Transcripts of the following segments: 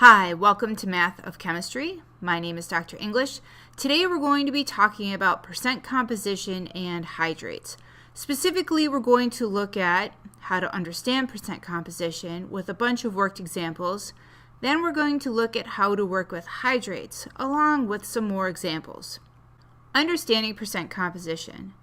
Hi, welcome to Math of Chemistry. My name is Dr. English. Today we're going to be talking about percent composition and hydrates. Specifically, we're going to look at how to understand percent composition with a bunch of worked examples. Then we're going to look at how to work with hydrates along with some more examples. Understanding percent composition.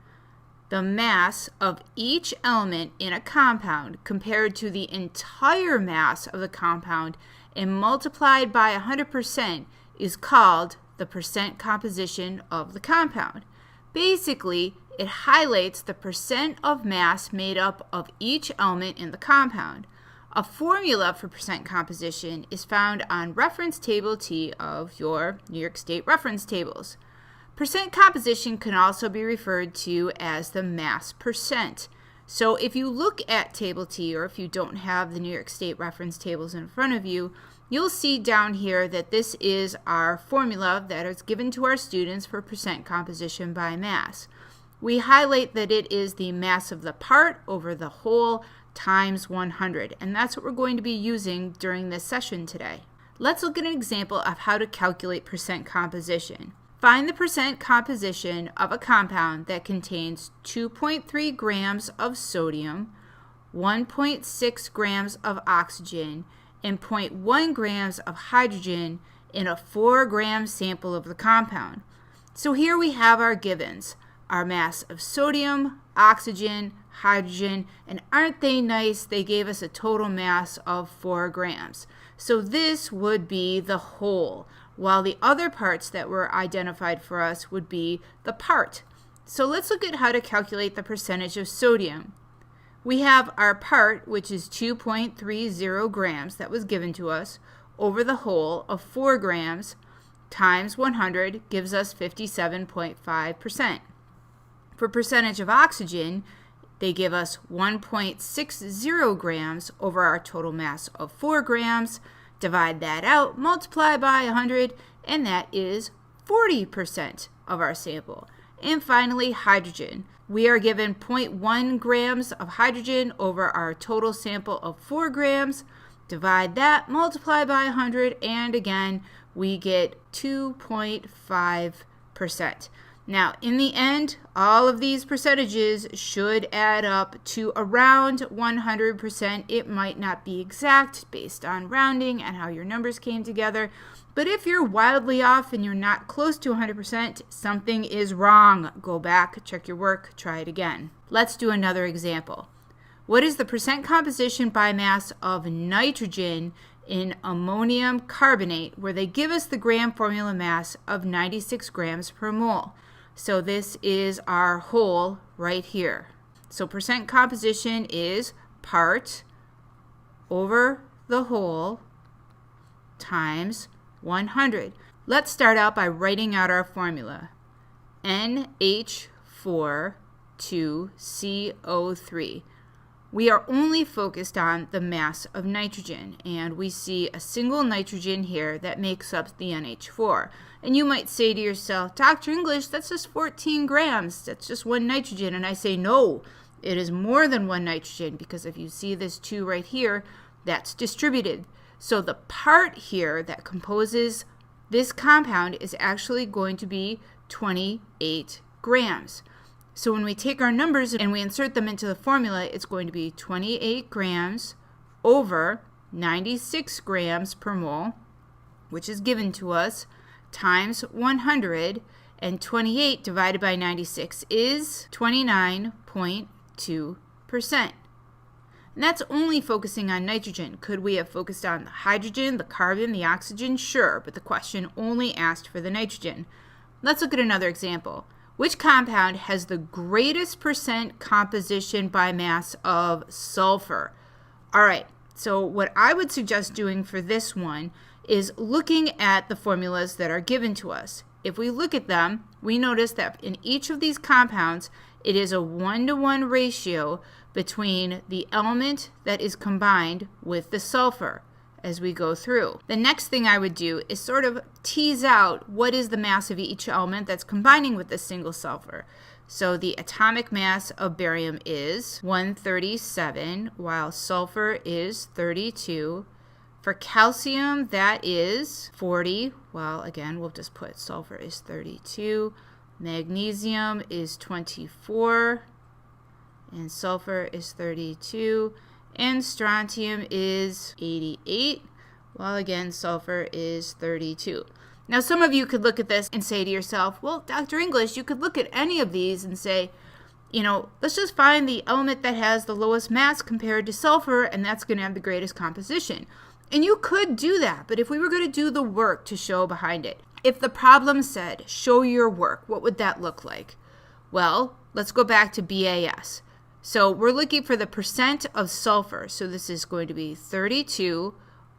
The mass of each element in a compound compared to the entire mass of the compound and multiplied by 100% is called the percent composition of the compound. Basically, it highlights the percent of mass made up of each element in the compound. A formula for percent composition is found on reference table T of your New York State reference tables. Percent composition can also be referred to as the mass percent. So if you look at table T, or if you don't have the New York State reference tables in front of you, you'll see down here that this is our formula that is given to our students for percent composition by mass. We highlight that it is the mass of the part over the whole times 100, and that's what we're going to be using during this session today. Let's look at an example of how to calculate percent composition. Find the percent composition of a compound that contains 2.3 grams of sodium, 1.6 grams of oxygen, and 0.1 grams of hydrogen in a 4-gram sample of the compound. So here we have our givens, our mass of sodium, oxygen, hydrogen, and aren't they nice? They gave us a total mass of 4 grams. So this would be the whole, while the other parts that were identified for us would be the part. So let's look at how to calculate the percentage of sodium. We have our part, which is 2.30 grams that was given to us, over the whole of 4 grams times 100 gives us 57.5%. For percentage of oxygen, they give us 1.60 grams over our total mass of 4 grams. Divide that out, multiply by 100, and that is 40% of our sample. And finally, hydrogen. We are given 0.1 grams of hydrogen over our total sample of 4 grams. Divide that, multiply by 100, and again, we get 2.5%. Now, in the end, all of these percentages should add up to around 100%. It might not be exact based on rounding and how your numbers came together, but if you're wildly off and you're not close to 100%, something is wrong. Go back, check your work, try it again. Let's do another example. What is the percent composition by mass of nitrogen in ammonium carbonate, where they give us the gram formula mass of 96 grams per mole? So this is our whole right here. So percent composition is part over the whole times 100. Let's start out by writing out our formula. NH4-2CO3. We are only focused on the mass of nitrogen, and we see a single nitrogen here that makes up the NH4. And you might say to yourself, Dr. English, that's just 14 grams. That's just one nitrogen. And I say, no, it is more than one nitrogen, because if you see this 2 right here, that's distributed. So the part here that composes this compound is actually going to be 28 grams. So when we take our numbers and we insert them into the formula, it's going to be 28 grams over 96 grams per mole, which is given to us, times 100, and 28 divided by 96 is 29.2%. And that's only focusing on nitrogen. Could we have focused on the hydrogen, the carbon, the oxygen? Sure, but the question only asked for the nitrogen. Let's look at another example. Which compound has the greatest percent composition by mass of sulfur? All right, so what I would suggest doing for this one is looking at the formulas that are given to us. If we look at them, we notice that in each of these compounds, it is a 1-to-1 ratio between the element that is combined with the sulfur as we go through. The next thing I would do is sort of tease out what is the mass of each element that's combining with this single sulfur. So the atomic mass of barium is 137, while sulfur is 32. For calcium, that is 40. Well, again, we'll just put sulfur is 32. Magnesium is 24. And sulfur is 32. And strontium is 88. Well, again, sulfur is 32. Now, some of you could look at this and say to yourself, well, Dr. English, you could look at any of these and say, let's just find the element that has the lowest mass compared to sulfur, and that's going to have the greatest composition. And you could do that, but if we were going to do the work to show behind it, if the problem said, show your work, what would that look like? Well, let's go back to BAS. So we're looking for the percent of sulfur. So this is going to be 32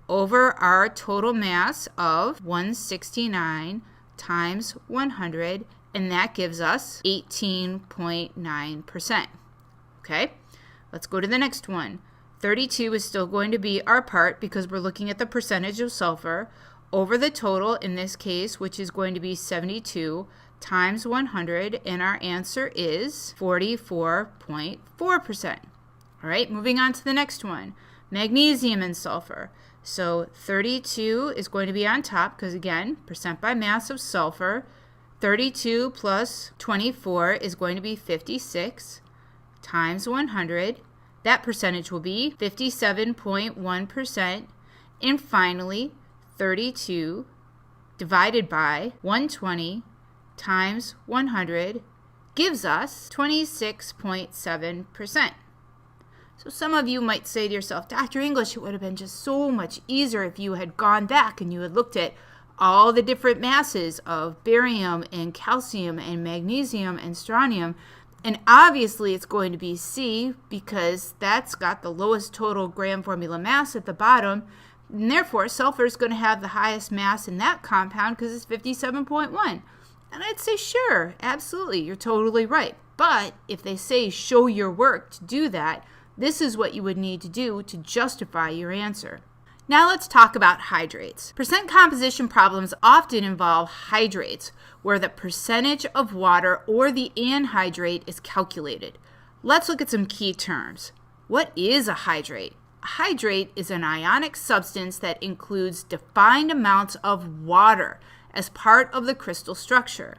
over our total mass of 169 times 100, and that gives us 18.9%. Okay, let's go to the next one. 32 is still going to be our part because we're looking at the percentage of sulfur over the total in this case, which is going to be 72 times 100, and our answer is 44.4%. All right, moving on to the next one, magnesium and sulfur. So 32 is going to be on top because, again, percent by mass of sulfur. 32 plus 24 is going to be 56 times 100. That percentage will be 57.1%. And finally, 32 divided by 120 times 100 gives us 26.7%. So some of you might say to yourself, Dr. English, it would have been just so much easier if you had gone back and you had looked at all the different masses of barium and calcium and magnesium and strontium. And obviously it's going to be C because that's got the lowest total gram formula mass at the bottom. And therefore, sulfur is going to have the highest mass in that compound because it's 57.1. And I'd say, sure, absolutely, you're totally right. But if they say show your work to do that, this is what you would need to do to justify your answer. Now let's talk about hydrates. Percent composition problems often involve hydrates, where the percentage of water or the anhydrate is calculated. Let's look at some key terms. What is a hydrate? A hydrate is an ionic substance that includes defined amounts of water as part of the crystal structure.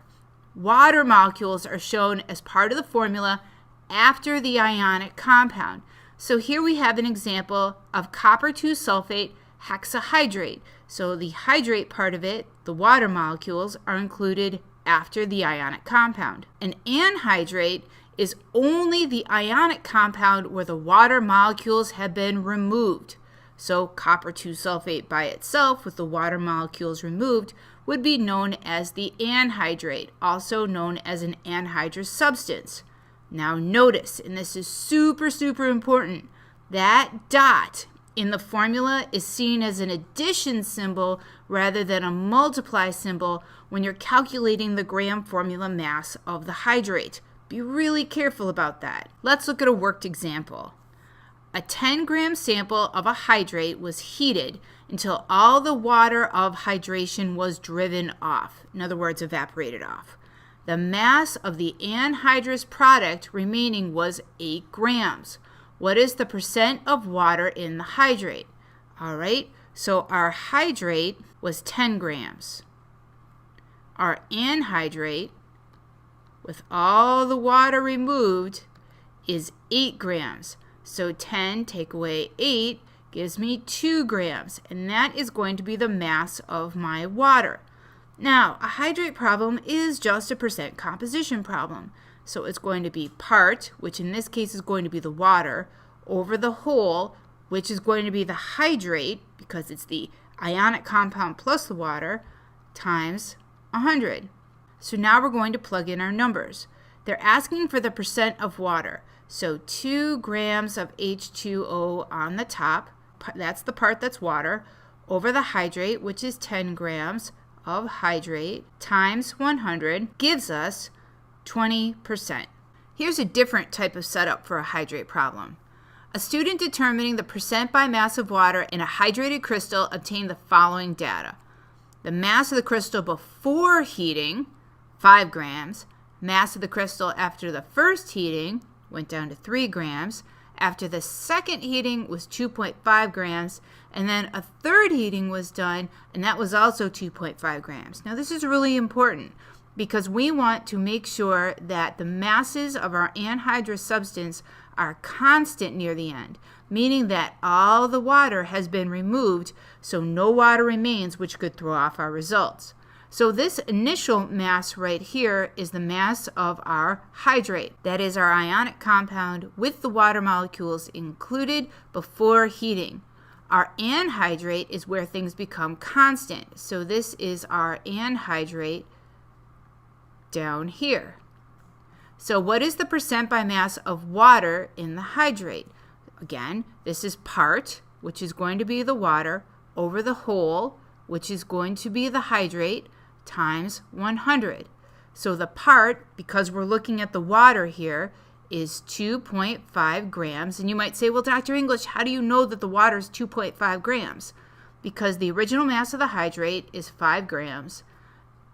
Water molecules are shown as part of the formula after the ionic compound. So here we have an example of copper 2 sulfate hexahydrate. So the hydrate part of it, the water molecules, are included after the ionic compound. An anhydrate is only the ionic compound where the water molecules have been removed. So copper 2 sulfate by itself with the water molecules removed would be known as the anhydrate, also known as an anhydrous substance. Now notice, and this is super, super important, that dot in the formula is seen as an addition symbol rather than a multiply symbol when you're calculating the gram formula mass of the hydrate. Be really careful about that. Let's look at a worked example. A 10-gram sample of a hydrate was heated until all the water of hydration was driven off, in other words, evaporated off. The mass of the anhydrous product remaining was 8 grams. What is the percent of water in the hydrate? All right, so our hydrate was 10 grams. Our anhydrate, with all the water removed, is 8 grams. So 10 take away 8 gives me 2 grams, and that is going to be the mass of my water. Now, a hydrate problem is just a percent composition problem. So it's going to be part, which in this case is going to be the water, over the whole, which is going to be the hydrate, because it's the ionic compound plus the water, times 100. So now we're going to plug in our numbers. They're asking for the percent of water. So 2 grams of H2O on the top, that's the part that's water, over the hydrate, which is 10 grams of hydrate, times 100, gives us 20%. Here's a different type of setup for a hydrate problem. A student determining the percent by mass of water in a hydrated crystal obtained the following data. The mass of the crystal before heating, 5 grams. Mass of the crystal after the first heating went down to 3 grams. After the second heating was 2.5 grams, and then a third heating was done, and that was also 2.5 grams. Now this is really important because we want to make sure that the masses of our anhydrous substance are constant near the end, meaning that all the water has been removed, so no water remains, which could throw off our results. So this initial mass right here is the mass of our hydrate. That is our ionic compound with the water molecules included before heating. Our anhydrate is where things become constant. So this is our anhydrate down here. So what is the percent by mass of water in the hydrate? Again, this is part, which is going to be the water, over the whole, which is going to be the hydrate, times 100. So the part, because we're looking at the water here, is 2.5 grams. And you might say, well, Dr. English, how do you know that the water is 2.5 grams? Because the original mass of the hydrate is 5 grams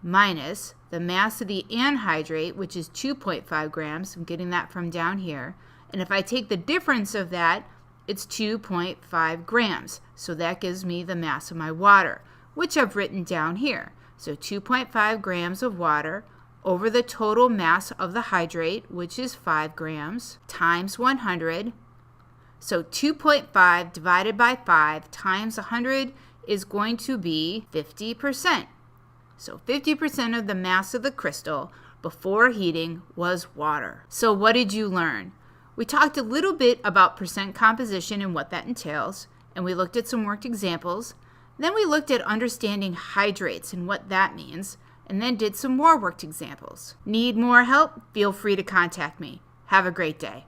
minus the mass of the anhydrate, which is 2.5 grams. I'm getting that from down here. And if I take the difference of that, it's 2.5 grams. So that gives me the mass of my water, which I've written down here. So 2.5 grams of water over the total mass of the hydrate, which is 5 grams, times 100. So 2.5 divided by 5 times 100 is going to be 50%. So 50% of the mass of the crystal before heating was water. So what did you learn? We talked a little bit about percent composition and what that entails, and we looked at some worked examples. Then we looked at understanding hydrates and what that means, and then did some more worked examples. Need more help? Feel free to contact me. Have a great day.